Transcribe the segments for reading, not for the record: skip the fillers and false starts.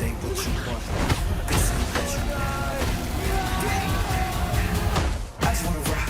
ain't what you want. This ain't what you need. I just wanna rock.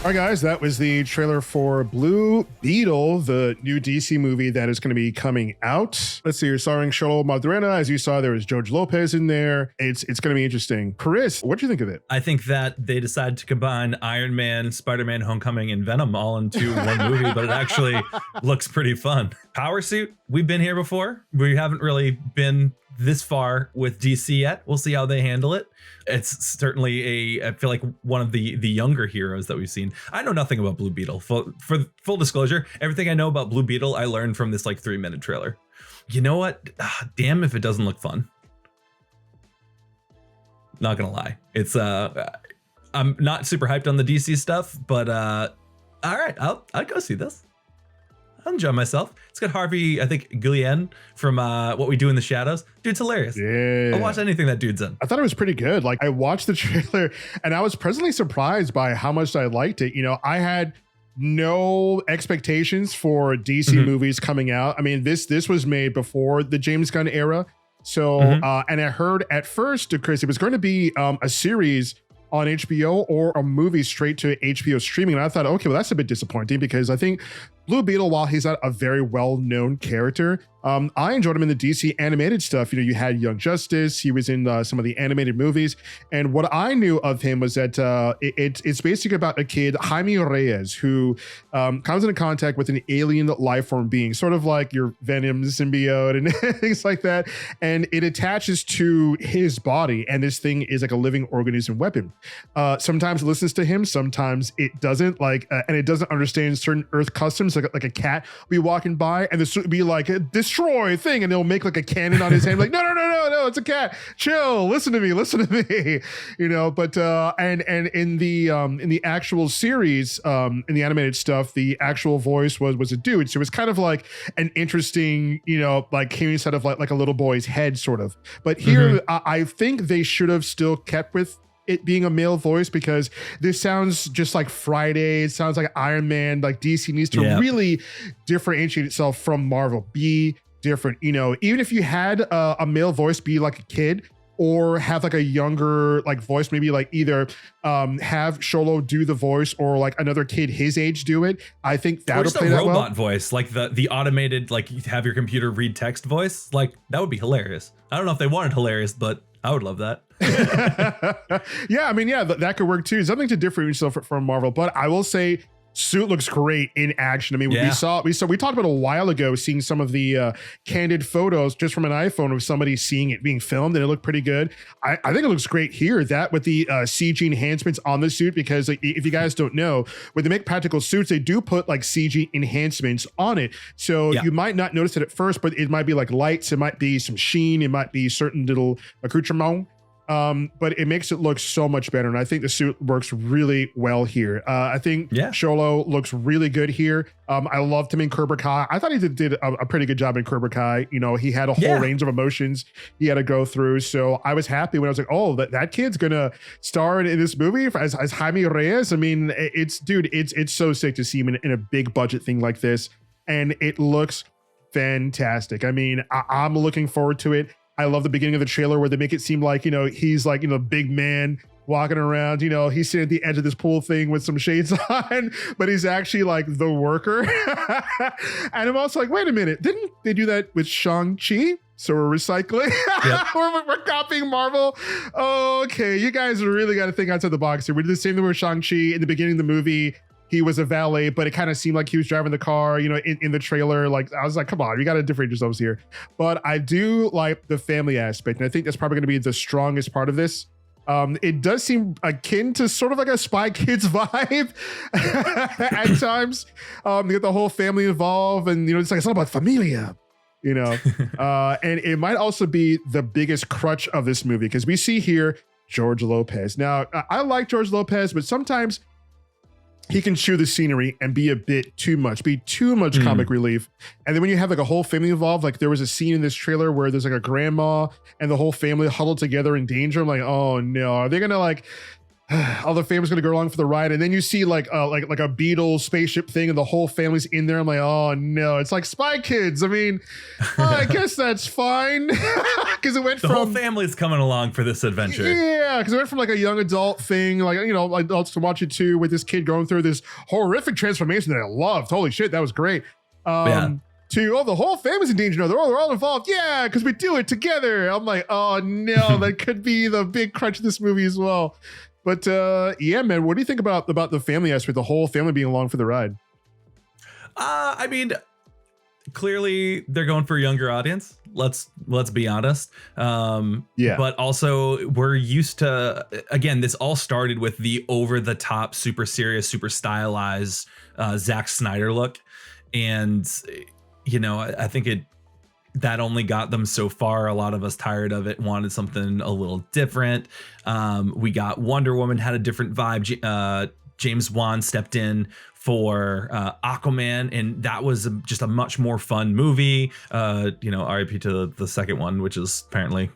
All right, guys, that was the trailer for Blue Beetle, the new DC movie that is going to be coming out. Let's see, you're starring Xolo Madrena. As you saw, there was George Lopez in there. It's going to be interesting. Chris, what do you think of it? I think that they decided to combine Iron Man, Spider-Man, Homecoming, and Venom all into one movie, but it actually looks pretty fun. Power Suit, we've been here before. We haven't really been this far with DC yet. We'll see how they handle it. It's certainly I feel like one of the younger heroes that we've seen. I know nothing about Blue Beetle. For full disclosure, everything I know about Blue Beetle, I learned from this like 3-minute trailer. You know what? Damn if it doesn't look fun. Not gonna lie. It's I'm not super hyped on the DC stuff, but all right, I'll go see this. I'll enjoy myself. It's got Harvey, I think, Guillen from What We Do in the Shadows. Dude's hilarious. Yeah. I'll watch anything that dude's in. I thought it was pretty good. Like, I watched the trailer and I was pleasantly surprised by how much I liked it. You know, I had no expectations for DC movies coming out. I mean, this was made before the James Gunn era. So, and I heard at first, Chris, it was going to be a series on HBO or a movie straight to HBO streaming. And I thought, okay, well, that's a bit disappointing because I think Blue Beetle, while he's not a very well-known character, I enjoyed him in the DC animated stuff. You know, you had Young Justice. He was in some of the animated movies. And what I knew of him was that it's basically about a kid, Jaime Reyes, who comes into contact with an alien life form being, sort of like your Venom symbiote and things like that. And it attaches to his body. And this thing is like a living organism weapon. Sometimes it listens to him. Sometimes it doesn't. And it doesn't understand certain Earth customs. Like a cat will be walking by and this would be like a destroy thing, and they'll make like a cannon on his hand, like no, it's a cat. Chill, listen to me, you know. But and in the actual series, in the animated stuff, the actual voice was a dude. So it was kind of like an interesting, you know, like hearing instead of like a little boy's head, sort of. But here, I think they should have still kept with it being a male voice because this sounds just like Friday. It sounds like Iron Man. Like DC needs to really differentiate itself from Marvel. Be different, you know. Even if you had a male voice be like a kid, or have like a younger like voice, maybe like either have Xolo do the voice or like another kid his age do it. I think that would play that well. Or just a robot voice, like the automated, like you have your computer read text voice. Like that would be hilarious. I don't know if they wanted hilarious, but I would love that. Yeah, I mean, yeah, that could work too. Something to differentiate yourself from Marvel. But I will say, suit looks great in action. I mean, we talked about a while ago seeing some of the candid photos just from an iPhone of somebody seeing it being filmed, and it looked pretty good. I think it looks great here. That with the CG enhancements on the suit, because like, if you guys don't know, when they make practical suits, they do put like CG enhancements on it. So you might not notice it at first, but it might be like lights, it might be some sheen, it might be certain little accoutrements. But it makes it look so much better. And I think the suit works really well here. I think Xolo looks really good here. I loved him in Cobra Kai. I thought he did a pretty good job in Cobra Kai. You know, he had a whole range of emotions he had to go through. So I was happy when I was like, oh, that kid's gonna star in this movie as Jaime Reyes. I mean, it's so sick to see him in a big budget thing like this. And it looks fantastic. I mean, I'm looking forward to it. I love the beginning of the trailer where they make it seem like, you know, he's like, you know, big man walking around, you know, he's sitting at the edge of this pool thing with some shades on, but he's actually like the worker. And I'm also like, wait a minute, didn't they do that with Shang-Chi? So we're recycling. we're copying Marvel. Oh, okay, you guys really got to think outside the box here. We did the same thing with Shang-Chi in the beginning of the movie. He was a valet, but it kind of seemed like he was driving the car, you know, in the trailer. Like, I was like, come on, you got to differentiate yourselves here. But I do like the family aspect. And I think that's probably going to be the strongest part of this. It does seem akin to sort of like a Spy Kids vibe at times. You get the whole family involved, and, you know, it's all about familia, you know. And it might also be the biggest crutch of this movie, because we see here George Lopez. Now, I like George Lopez, but sometimes he can chew the scenery and be a bit too much, comic relief. And then when you have like a whole family involved, like there was a scene in this trailer where there's like a grandma and the whole family huddled together in danger. I'm like, oh no, are they gonna like all the family's gonna go along for the ride, and then you see like a beetle spaceship thing, and the whole family's in there. I'm like, oh no, it's like Spy Kids. I mean, I guess that's fine because it went the from whole family's coming along for this adventure. Yeah, because it went from like a young adult thing, like adults can watch it too, with this kid going through this horrific transformation that I loved. Holy shit, that was great. To the whole family's in danger now. They're all involved. Yeah, because we do it together. I'm like, oh no, that could be the big crunch of this movie as well. But yeah, man, what do you think about the family aspect, the whole family being along for the ride? I mean, clearly they're going for a younger audience. Let's be honest. Yeah. But also we're used to, again, this all started with the over the top, super serious, super stylized Zack Snyder look. And, I think that only got them so far. A lot of us tired of it, wanted something a little different. We got Wonder Woman had a different vibe. James Wan stepped in for Aquaman, and that was just a much more fun movie. RIP to the second one, which is apparently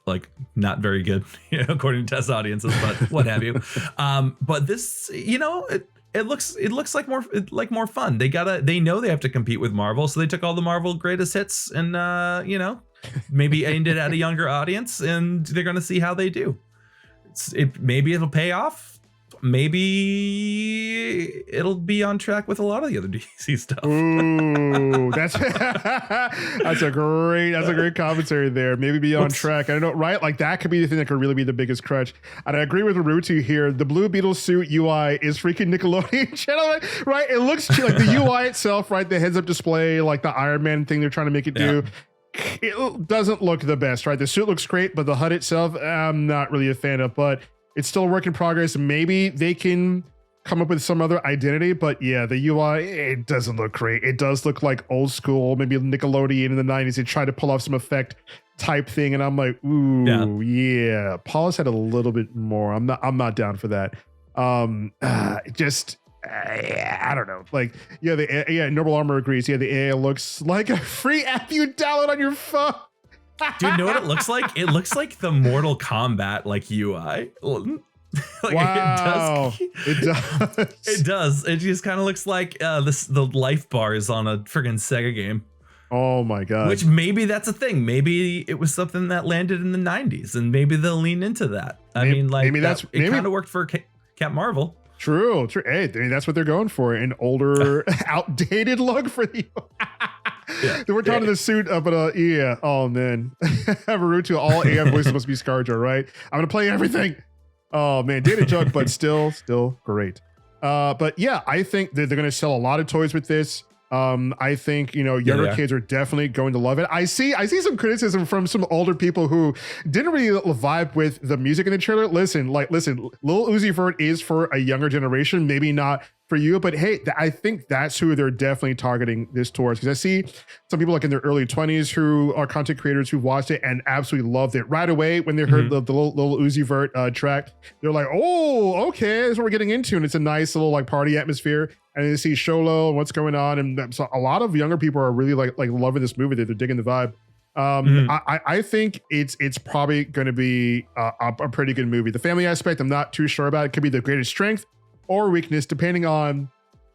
like not very good, according to test audiences, but what have you. But this, it looks like more fun. They know they have to compete with Marvel, so they took all the Marvel greatest hits and maybe aimed it at a younger audience, and they're gonna see how they do. Maybe it'll pay off. Maybe it'll be on track with a lot of the other DC stuff. Ooh, that's a great commentary there. Maybe be on track. I don't know, right? Like that could be the thing that could really be the biggest crutch. And I agree with Rutu here. The Blue Beetle suit UI is freaking Nickelodeon, gentlemen. Right? It looks like the UI itself, right? The heads-up display, like the Iron Man thing they're trying to make it do. It doesn't look the best, right? The suit looks great, but the HUD itself, I'm not really a fan of. But it's still a work in progress. Maybe they can come up with some other identity, but yeah, the UI, it doesn't look great. It does look like old school, maybe Nickelodeon in the 90s. They tried to pull off some effect type thing, and I'm like, ooh, yeah. Paul's had a little bit more. I'm not down for that. I don't know. Like, Noble Armor agrees. Yeah, the AI looks like a free app you download on your phone. Dude, you know what it looks like? It looks like the Mortal Kombat UI. Wow, it does. It does. It just kind of looks like the life bars on a friggin' Sega game. Oh my god. Which maybe that's a thing. Maybe it was something that landed in the 90s, and maybe they'll lean into that. It kind of worked for Cap Marvel. True. Hey, that's what they're going for. An older, outdated look for the. We're talking the suit, but yeah. Oh man, Baruto, all AI voices must be ScarJo, right? I'm gonna play everything. Oh man, data junk, but still great. But yeah, I think that they're gonna sell a lot of toys with this. I think younger kids are definitely going to love it. I see some criticism from some older people who didn't really vibe with the music in the trailer. Listen, Lil Uzi Vert is for a younger generation, maybe not for you, but hey, I think that's who they're definitely targeting this towards, because I see some people like in their early 20s who are content creators who watched it and absolutely loved it right away when they heard the Lil Uzi Vert track. They're like, oh, okay, that's what we're getting into, and it's a nice little like party atmosphere. And they see Sholo and what's going on, and so a lot of younger people are really like loving this movie. They're digging the vibe. I think it's probably going to be a pretty good movie. The family aspect, I'm not too sure about. It could be the greatest strength or weakness depending on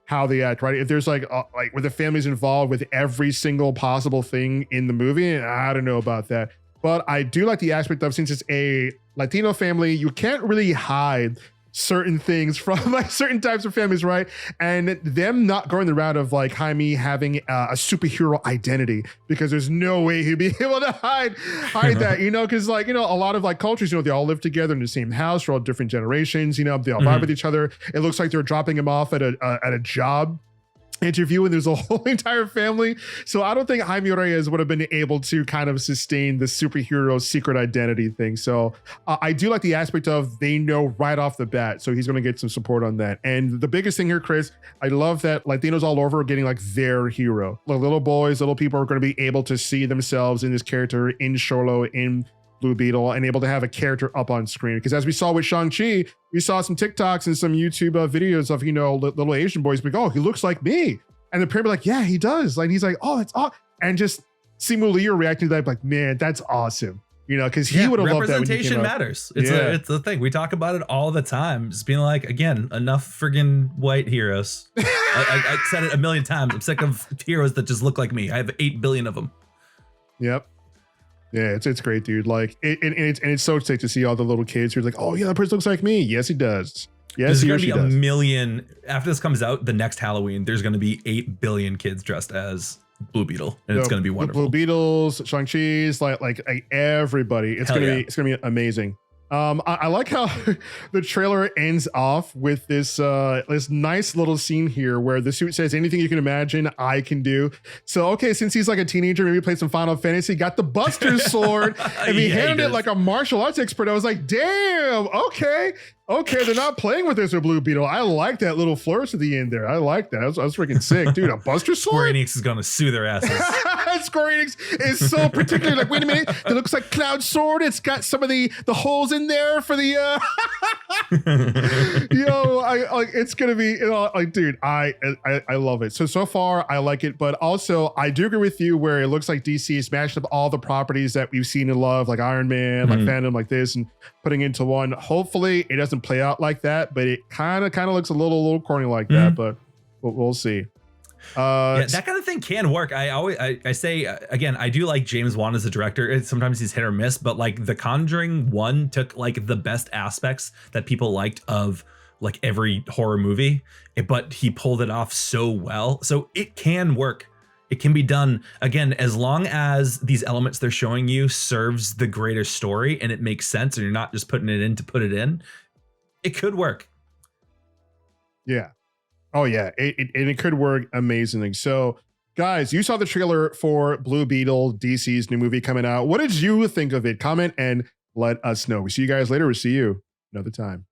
how they act, right? If there's like where the family's involved with every single possible thing in the movie, I don't know about that. But I do like the aspect of, since it's a Latino family, you can't really hide certain things from like certain types of families, right? And them not going the route of like Jaime having a superhero identity, because there's no way he'd be able to hide that, because a lot of like cultures, they all live together in the same house, they're all different generations, they all vibe with each other. It looks like they're dropping him off at a job interview, and there's a whole entire family. So I don't think Jaime Reyes would have been able to kind of sustain the superhero secret identity thing. So I do like the aspect of they know right off the bat, so he's going to get some support on that. And the biggest thing here, Chris, I love that Latinos all over are getting like their hero. Like little boys, little people are going to be able to see themselves in this character, in Sholo, in Blue Beetle, and able to have a character up on screen. Because as we saw with Shang-Chi, we saw some TikToks and some YouTube videos of, little Asian boys being, oh, he looks like me. And the parent be like, yeah, he does. Like, he's like, oh, that's awesome. And just Simu Liu reacting to that, like, man, that's awesome. You know, because he would have loved that. Representation matters. It's a thing. We talk about it all the time. Just being like, again, enough friggin' white heroes. I said it a million times. I'm sick of heroes that just look like me. I have 8 billion of them. Yep. Yeah, it's great, dude. Like, it's so sick to see all the little kids who're like, oh yeah, that person looks like me. Yes, he does. Yes, there's going to be a million. After this comes out, the next Halloween, there's going to be 8 billion kids dressed as Blue Beetle, and it's going to be wonderful. Blue Beetles, Shang-Chi's, like everybody. It's going to be amazing. I like how the trailer ends off with this nice little scene here where the suit says, anything you can imagine, I can do. So, okay, since he's like a teenager, maybe played some Final Fantasy, got the Buster Sword, and he handled it like a martial arts expert. I was like, damn, okay, they're not playing with this with Blue Beetle. I like that little flourish at the end there. I like that. I was freaking sick, dude. A Buster Sword? Square Enix is going to sue their asses. Square Enix is so particular. Like, wait a minute, it looks like Cloud Sword. It's got some of the holes in there for the it's gonna be, like, dude, I love it. So far I like it, but also I do agree with you where it looks like DC is smashing up all the properties that we've seen and love, like Iron Man, like Phantom, like this, and putting into one. Hopefully it doesn't play out like that, but it kind of looks a little corny like that, but we'll see. That kind of thing can work. I say again, I do like James Wan as a director. Sometimes he's hit or miss, but like The Conjuring 1 took like the best aspects that people liked of like every horror movie, but he pulled it off so well. So it can work. It can be done, again, as long as these elements they're showing you serves the greater story and it makes sense and you're not just putting it in to put it in. It could work. Yeah. Oh yeah, it could work amazingly. So, guys, you saw the trailer for Blue Beetle, DC's new movie coming out. What did you think of it? Comment and let us know. We see you guys later. We'll see you another time.